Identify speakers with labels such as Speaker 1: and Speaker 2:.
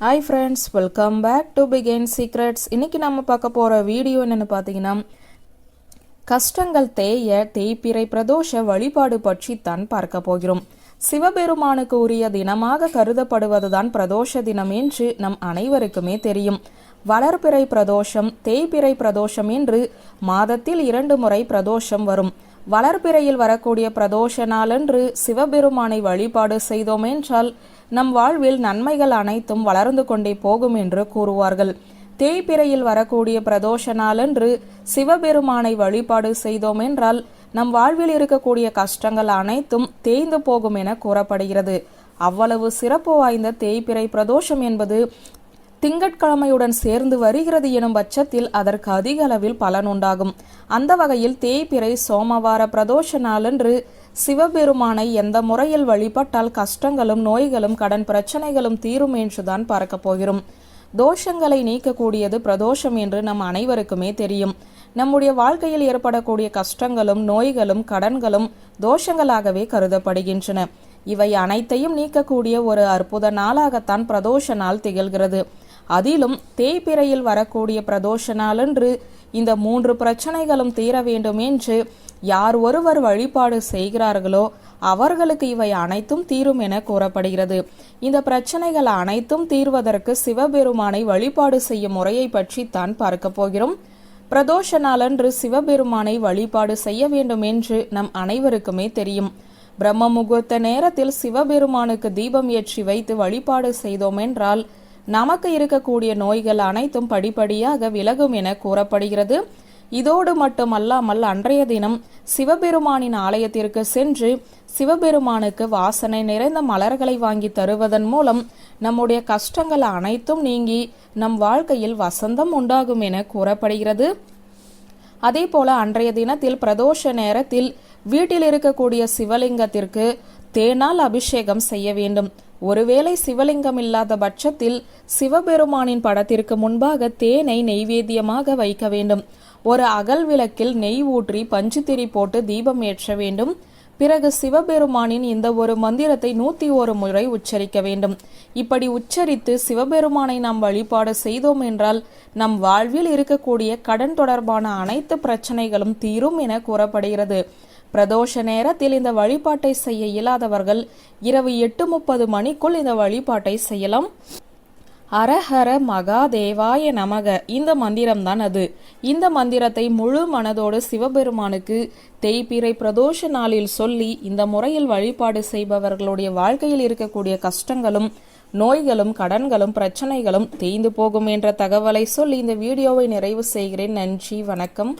Speaker 1: Hi friends, welcome back to begin secrets. இன்னைக்கு நம்ம பார்க்க போகிற வீடியோ என்னென்னு பார்த்தீங்கன்னா, கஷ்டங்கள் தேய்பிறை பிரதோஷ வழிபாடு பற்றி தான் பார்க்க போகிறோம். சிவபெருமானுக்கு உரிய தினமாக கருதப்படுவதுதான் பிரதோஷ தினம் என்று நம் அனைவருக்குமே தெரியும். வளர்பிறை பிரதோஷம், தேய்பிறை பிரதோஷம் என்று மாதத்தில் 2 முறை பிரதோஷம் வரும். வளர்பிறையில் வரக்கூடிய பிரதோஷ நாளன்று சிவபெருமானை வழிபாடு செய்தோம் என்றால் நம் வாழ்வில் நன்மைகள் அனைத்தும் வளர்ந்து கொண்டே போகும் என்று கூறுவார்கள். தேய்பிறையில் வரக்கூடிய பிரதோஷ நாளன்று சிவபெருமானை வழிபாடு செய்தோம் என்றால் நம் வாழ்வில் இருக்கக்கூடிய கஷ்டங்கள் அனைத்தும் தேய்ந்து போகும் என கூறப்படுகிறது. அவ்வளவு சிறப்பு வாய்ந்த தேய்பிறை பிரதோஷம் என்பது திங்கட்கிழமையுடன் சேர்ந்து வருகிறது எனும் பட்சத்தில் அதற்கு அதிக அளவில் பலன் உண்டாகும். அந்த வகையில் தேய்பிறை சோமவார பிரதோஷ நாளன்று சிவபெருமானை எந்த முறையில் வழிபட்டால் கஷ்டங்களும் நோய்களும் கடன் பிரச்சனைகளும் தீரும் என்றுதான் பார்க்க போகிறோம். தோஷங்களை நீக்கக்கூடியது பிரதோஷம் என்று நம் அனைவருக்குமே தெரியும். நம்முடைய வாழ்க்கையில் ஏற்படக்கூடிய கஷ்டங்களும் நோய்களும் கடன்களும் தோஷங்களாகவே கருதப்படுகின்றன. இவை அனைத்தையும் நீக்கக்கூடிய ஒரு அற்புத நாளாகத்தான் பிரதோஷ நாள் திகழ்கிறது. அதிலும் தேய்பிறையில் வரக்கூடிய பிரதோஷ நாளன்று இந்த 3 பிரச்சனைகளும் தீர வேண்டும் என்று யார் ஒருவர் வழிபாடு செய்கிறார்களோ அவர்களுக்கு இவை அனைத்தும் தீரும் என கூறப்படுகிறது. இந்த பிரச்சனைகள் அனைத்தும் தீர்வதற்கு சிவபெருமானை வழிபாடு செய்யும் முறையை பற்றி தான் பார்க்க போகிறோம். பிரதோஷ நாளன்று சிவபெருமானை வழிபாடு செய்ய வேண்டும் என்று நம் அனைவருக்குமே தெரியும். பிரம்ம முகூர்த்த நேரத்தில் சிவபெருமானுக்கு தீபம் ஏற்றி வைத்து வழிபாடு செய்தோம் என்றால் நமக்கு இருக்கக்கூடிய நோய்கள் அனைத்தும் படிப்படியாக விலகும் என கூறப்படுகிறது. இதோடு மட்டுமல்லாமல் அன்றைய தினம் சிவபெருமானின் ஆலயத்திற்கு சென்று சிவபெருமானுக்கு வாசனை நிறைந்த மலர்களை வாங்கி தருவதன் மூலம் நம்முடைய கஷ்டங்கள் அனைத்தும் நீங்கி நம் வாழ்க்கையில் வசந்தம் உண்டாகும் என கூறப்படுகிறது. அதே போல அன்றைய தினத்தில் பிரதோஷ நேரத்தில் வீட்டில் இருக்கக்கூடிய சிவலிங்கத்திற்கு தேனால் அபிஷேகம் செய்ய வேண்டும். ஒருவேளை சிவலிங்கம் இல்லாத பட்சத்தில் சிவபெருமானின் படத்திற்கு முன்பாக தேனை நெய்வேத்தியமாக வைக்க வேண்டும். ஒரு அகல் விளக்கில் நெய் ஊற்றி பஞ்சுத்திரி போட்டு தீபம் ஏற்ற வேண்டும். பிறகு சிவபெருமானின் இந்த ஒரு மந்திரத்தை 101 முறை உச்சரிக்க வேண்டும். இப்படி உச்சரித்து சிவபெருமானை நாம் வழிபாடு செய்தோம் என்றால் நம் வாழ்வில் இருக்கக்கூடிய கடன் தொடர்பான அனைத்து பிரச்சனைகளும் தீரும் என கூறப்படுகிறது. பிரதோஷ நேரத்தில் இந்த வழிபாட்டை செய்ய இயலாதவர்கள் இரவு 8:30 மணிக்குள் இந்த வழிபாட்டை செய்யலாம். அரஹர மகாதேவாய நமக இந்த மந்திரம்தான் அது. இந்த மந்திரத்தை முழு மனதோடு சிவபெருமானுக்கு தேய்பிறை பிரதோஷ நாளில் சொல்லி இந்த முறையில் வழிபாடு செய்பவர்களுடைய வாழ்க்கையில் இருக்கக்கூடிய கஷ்டங்களும் நோய்களும் கடன்களும் பிரச்சனைகளும் தேய்ந்து போகும் என்ற தகவலை சொல்லி இந்த வீடியோவை நிறைவு செய்கிறேன். நன்றி, வணக்கம்.